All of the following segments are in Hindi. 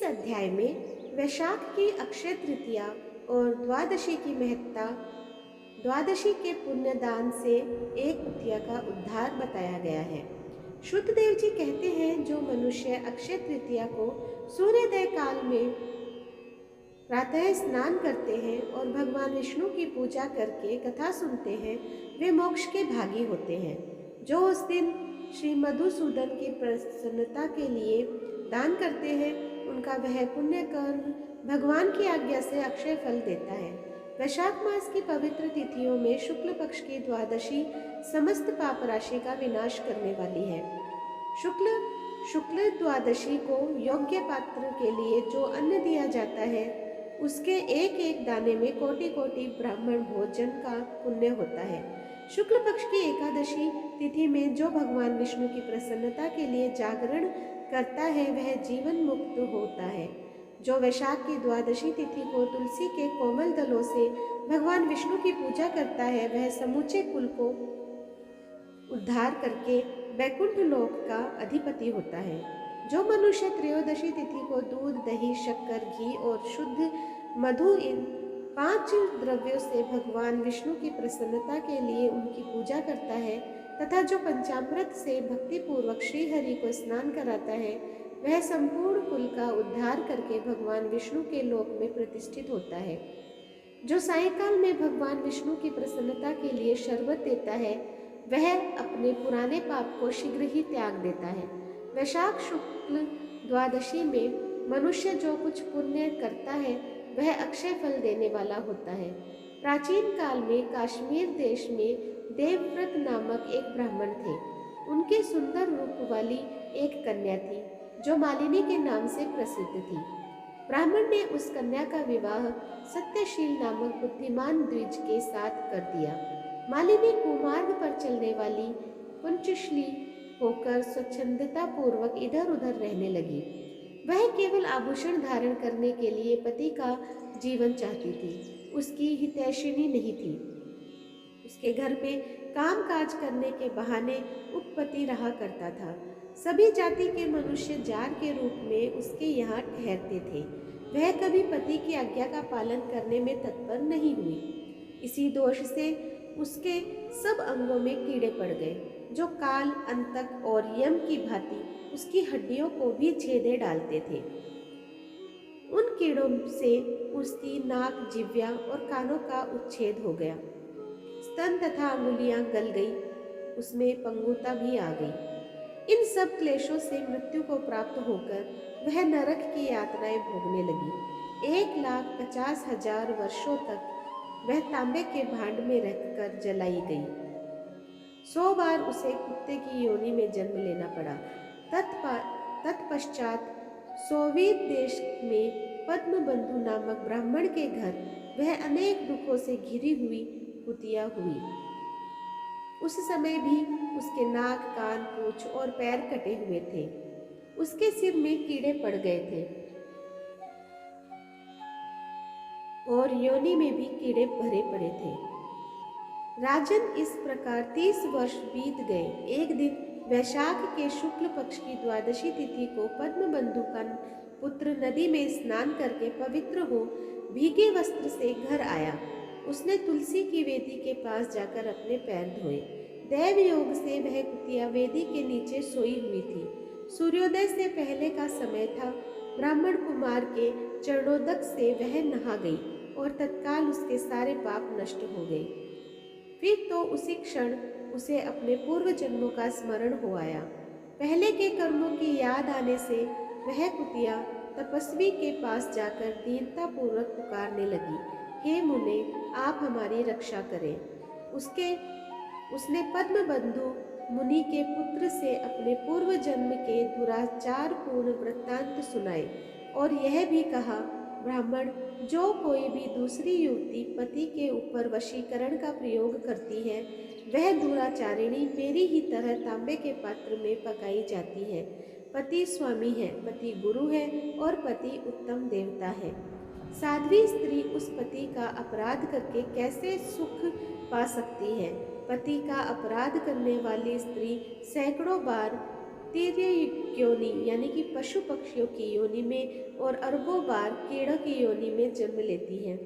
अध्याय में वैशाख की अक्षय तृतीया और द्वादशी की महत्ता, द्वादशी के पुण्यदान से एक कुतिया का उद्धार बताया गया है। शुद्धदेव जी कहते हैं, जो मनुष्य अक्षय तृतीया को सूर्योदय काल में प्रातः स्नान करते हैं और भगवान विष्णु की पूजा करके कथा सुनते हैं, वे मोक्ष के भागी होते हैं। जो उस दिन श्री मधुसूदन की प्रसन्नता के लिए दान करते हैं, उनका वह पुण्य कर्म भगवान की आज्ञा से अक्षय फल देता है। वैशाख मास की पवित्र तिथियों में शुक्ल पक्ष की द्वादशी समस्त पाप राशि का विनाश करने वाली है। शुक्ल द्वादशी को योग्य पात्र के लिए जो अन्न दिया जाता है, उसके एक एक दाने में कोटि कोटि ब्राह्मण भोजन का पुण्य होता है। शुक्ल पक्ष की एकादशी तिथि में जो भगवान विष्णु की प्रसन्नता के लिए जागरण करता है, वह जीवन मुक्त होता है। जो वैशाख की द्वादशी तिथि को तुलसी के कोमल दलों से भगवान विष्णु की पूजा करता है, वह समूचे कुल को उद्धार करके वैकुंठ लोक का अधिपति होता है। जो मनुष्य त्रयोदशी तिथि को दूध, दही, शक्कर, घी और शुद्ध मधु, इन 5 द्रव्यों से भगवान विष्णु की प्रसन्नता के लिए उनकी पूजा करता है तथा जो पंचामृत से भक्ति पूर्वक श्री हरि को स्नान कराता है, वह संपूर्ण कुल का उद्धार करके भगवान विष्णु के लोक में प्रतिष्ठित होता है। जो सायंकाल में भगवान विष्णु की प्रसन्नता के लिए शरबत देता है, वह अपने पुराने पाप को शीघ्र ही त्याग देता है। वैशाख शुक्ल द्वादशी में मनुष्य जो कुछ पुण्य करता है, वह अक्षय फल देने वाला होता है। प्राचीन काल में काश्मीर देश में देवव्रत नामक एक ब्राह्मण थे। उनके सुंदर रूप वाली एक कन्या थी, जो मालिनी के नाम से प्रसिद्ध थी। ब्राह्मण ने उस कन्या का विवाह सत्यशील नामक बुद्धिमान द्विज के साथ कर दिया। मालिनी कुमार्ग पर चलने वाली पुंचश्ली होकर स्वच्छंदता पूर्वक इधर उधर रहने लगी। वह केवल आभूषण धारण करने के लिए पति का जीवन चाहती थी, उसकी हितैषिणी नहीं थी। उसके घर में काम काज करने के बहाने उपपति रहा करता था। सभी जाति के मनुष्य जार के रूप में उसके यहाँ ठहरते थे। वह कभी पति की आज्ञा का पालन करने में तत्पर नहीं हुई। इसी दोष से उसके सब अंगों में कीड़े पड़ गए, जो काल, अंतक और यम की भांति उसकी हड्डियों को भी छेदे डालते थे। उन कीड़ों से उसकी नाक, जिह्वा और कानों का उच्छेद हो गया। स्तन तथा अंगुलियां गल गई, उसमें पंगुता भी आ गई। इन सब क्लेशों से मृत्यु को प्राप्त होकर वह नरक की यातनाएं भोगने लगी। 1,50,000 वर्षों तक वह तांबे के भांड में रखकर जलाई गई। 100 बार उसे कुत्ते की योनि में जन्म लेना पड़ा। तत्पश्चात सोवियत देश में पद्मबंधु नामक ब्राह्मण के घर वह अनेक दुखों से घिरी हुई कुतिया हुई। उस समय भी उसके नाक, कान, पूंछ और पैर कटे हुए थे। उसके सिर में कीड़े पड़ गए थे और योनि में भी कीड़े भरे पड़े थे। राजन, इस प्रकार 30 वर्ष बीत गए। एक दिन वैशाख के शुक्ल पक्ष की द्वादशी तिथि को पद्मबंधु का पुत्र नदी में स्नान करके पवित्र हो भीगे वस्त्र से घर आया। उसने तुलसी की वेदी के पास जाकर अपने पैर धोए। दैव योग से वह कुतिया वेदी के नीचे सोई हुई थी। सूर्योदय से पहले का समय था। ब्राह्मण कुमार के चरणोदक से वह नहा गई और तत्काल उसके सारे पाप नष्ट हो गए। फिर तो उसी क्षण उसे अपने पूर्व जन्मों का स्मरण हो आया। पहले के कर्मों की याद आने से वह कुतिया तपस्वी के पास जाकर दीनता पूर्वक पुकारने लगी, हे मुने, आप हमारी रक्षा करें। उसने पद्मबंधु मुनि के पुत्र से अपने पूर्व जन्म के दुराचार पूर्ण वृत्तांत सुनाए और यह भी कहा, ब्राह्मण, जो कोई भी दूसरी युवती पति के ऊपर वशीकरण का प्रयोग करती है, वह दुराचारिणी मेरी ही तरह तांबे के पात्र में पकाई जाती है। पति स्वामी है, पति गुरु है और पति उत्तम देवता है। साध्वी स्त्री उस पति का अपराध करके कैसे सुख पा सकती है? पति का अपराध करने वाली स्त्री सैकड़ों बार तीर्य योनि यानी कि पशु पक्षियों की योनि में और अरबों बार कीड़ों की योनि में जन्म लेती हैं।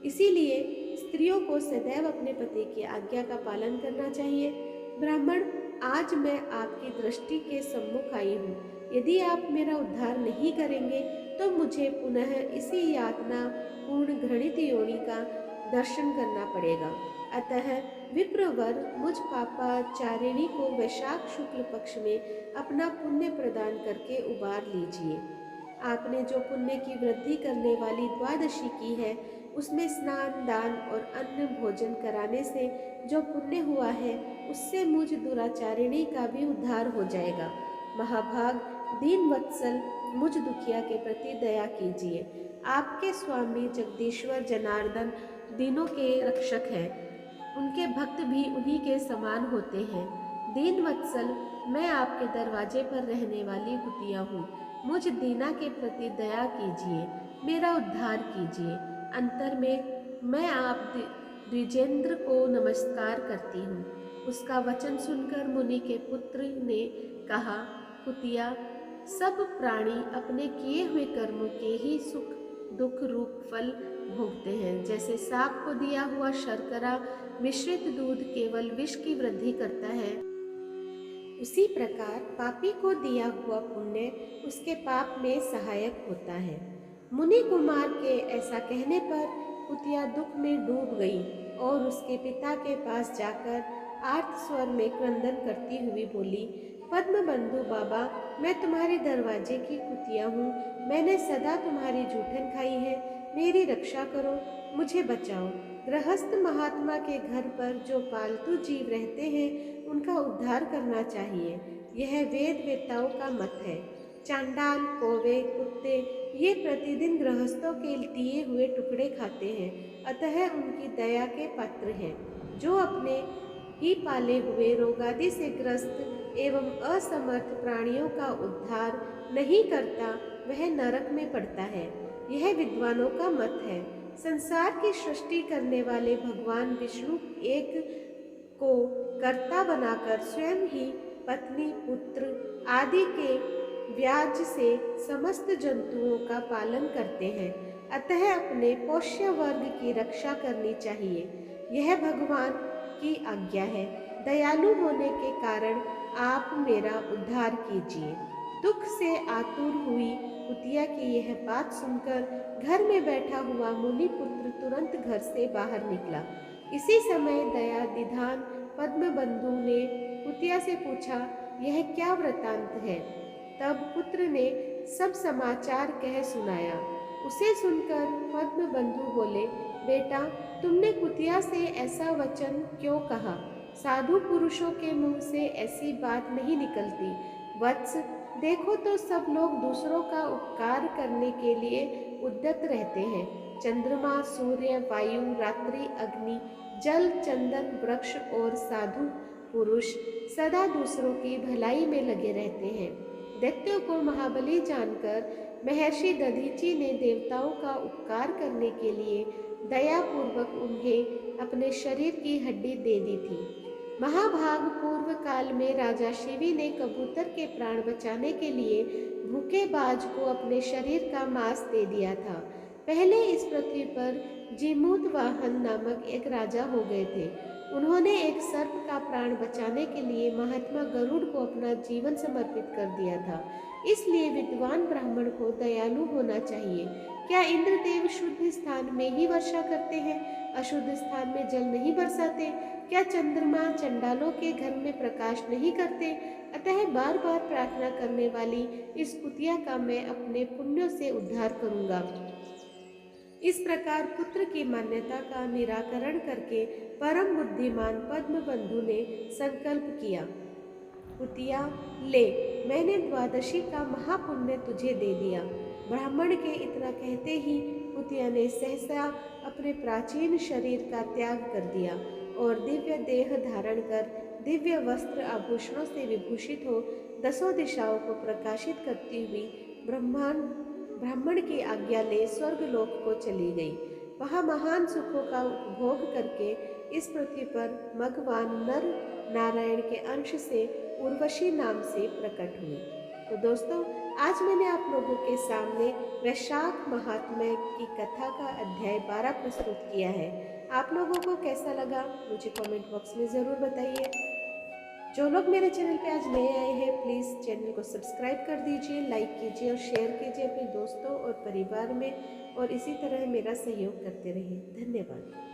इसीलिए स्त्रियों को सदैव अपने पति की आज्ञा का पालन करना चाहिए। ब्राह्मण, आज मैं आपकी दृष्टि के सम्मुख आई हूँ। यदि आप मेरा उद्धार नहीं करेंगे तो मुझे पुनः इसी यातना पूर्ण घृणित योनि का दर्शन करना पड़ेगा। अतः विप्रवर, मुझ पापाचारिणी को वैशाख शुक्ल पक्ष में अपना पुण्य प्रदान करके उबार लीजिए। आपने जो पुण्य की वृद्धि करने वाली द्वादशी की है, उसमें स्नान, दान और अन्न भोजन कराने से जो पुण्य हुआ है, उससे मुझ दुराचारिणी का भी उद्धार हो जाएगा। महाभाग, दीन वत्सल, मुझ दुखिया के प्रति दया कीजिए। आपके स्वामी जगदीश्वर जनार्दन दीनों के रक्षक हैं। उनके भक्त भी उन्हीं के समान होते हैं। दीन वत्सल, मैं आपके दरवाजे पर रहने वाली कुतिया हूँ। मुझ दीना के प्रति दया कीजिए, मेरा उद्धार कीजिए। अंतर में मैं आप द्विजेंद्र को नमस्कार करती हूँ। उसका वचन सुनकर मुनि के पुत्र ने कहा, कुतिया, सब प्राणी अपने किए हुए कर्मों के ही सुख दुख रूप फल भोगते हैं। जैसे सांप को दिया हुआ शर्करा मिश्रित दूध केवल विष की वृद्धि करता है, उसी प्रकार पापी को दिया हुआ पुण्य उसके पाप में सहायक होता है। मुनि कुमार के ऐसा कहने पर कुतिया दुख में डूब गई और उसके पिता के पास जाकर आर्त स्वर में क्रंदन करती हुई बोली, पद्म बंधु बाबा, मैं तुम्हारे दरवाजे की कुतिया हूँ। मैंने सदा तुम्हारी जूठन खाई है। मेरी रक्षा करो, मुझे बचाओ। गृहस्थ महात्मा के घर पर जो पालतू जीव रहते हैं, उनका उद्धार करना चाहिए। यह वेद वेत्ताओं का मत है। चांडाल, कौवे, कुत्ते ये प्रतिदिन गृहस्थों के दिए हुए टुकड़े खाते हैं, अतः उनकी दया के पात्र हैं। जो अपने ही पाले हुए रोगादि से ग्रस्त एवं असमर्थ प्राणियों का उद्धार नहीं करता, वह नरक में पड़ता है। यह विद्वानों का मत है। संसार की सृष्टि करने वाले भगवान विष्णु एक को कर्ता बनाकर स्वयं ही पत्नी, पुत्र आदि के व्याज से समस्त जंतुओं का पालन करते हैं। अतः अपने पोष्य वर्ग की रक्षा करनी चाहिए। यह भगवान की आज्ञा है। दयालु होने के कारण आप मेरा उद्धार कीजिए। दुख से आतुर हुई कुतिया की यह बात सुनकर घर में बैठा हुआ मुनि पुत्र तुरंत घर से बाहर निकला। इसी समय दया निधान पद्म बंधु ने कुतिया से पूछा, यह क्या वृतांत है? तब पुत्र ने सब समाचार कह सुनाया। उसे सुनकर पद्म बंधु बोले, बेटा, तुमने कुतिया से ऐसा वचन क्यों कहा? साधु पुरुषों के मुंह से ऐसी बात नहीं निकलती। वत्स, देखो तो सब लोग दूसरों का उपकार करने के लिए उद्यत रहते हैं। चंद्रमा, सूर्य, वायु, रात्रि, अग्नि, जल, चंदन, वृक्ष और साधु पुरुष सदा दूसरों की भलाई में लगे रहते हैं। दैत्यों को महाबली जानकर महर्षि दधीचि ने देवताओं का उपकार करने के लिए दयापूर्वक उन्हें अपने शरीर की हड्डी दे दी थी। महाभाग, पूर्व काल में राजा शिवी ने कबूतर के प्राण बचाने के लिए भूखे बाज को अपने शरीर का मांस दे दिया था। पहले इस पृथ्वी पर जीमूत वाहन नामक एक राजा हो गए थे। उन्होंने एक सर्प का प्राण बचाने के लिए महात्मा गरुड़ को अपना जीवन समर्पित कर दिया था। इसलिए विद्वान ब्राह्मण को दयालु होना चाहिए। क्या इंद्रदेव शुद्ध स्थान में ही वर्षा करते हैं, अशुद्ध स्थान में जल नहीं बरसाते? क्या चंद्रमा चंडालों के घर में प्रकाश नहीं करते? अतः बार बार प्रार्थना करने वाली इस कुतिया का मैं अपने पुण्यों से उद्धार करूंगा। इस प्रकार पुत्र की मान्यता का निराकरण करके परम बुद्धिमान पद्म बंधु ने संकल्प किया, कुतिया, ले, मैंने द्वादशी का महापुण्य तुझे दे दिया। ब्राह्मण के इतना कहते ही कुतिया ने सहसा अपने प्राचीन शरीर का त्याग कर दिया और दिव्य देह धारण कर दिव्य वस्त्र आभूषणों से विभूषित हो दसों दिशाओं को प्रकाशित करती हुई ब्राह्मण की आज्ञा ले स्वर्गलोक को चली गई। वहाँ महान सुखों का उपभोग करके इस पृथ्वी पर भगवान नर नारायण के अंश से उर्वशी नाम से प्रकट हुई। तो दोस्तों, आज मैंने आप लोगों के सामने वैशाख महात्म्य की कथा का अध्याय 12 प्रस्तुत किया है। आप लोगों को कैसा लगा मुझे कमेंट बॉक्स में ज़रूर बताइए। जो लोग मेरे चैनल पे आज नए आए हैं, प्लीज़ चैनल को सब्सक्राइब कर दीजिए, लाइक कीजिए और शेयर कीजिए अपने दोस्तों और परिवार में, और इसी तरह मेरा सहयोग करते रहिए। धन्यवाद।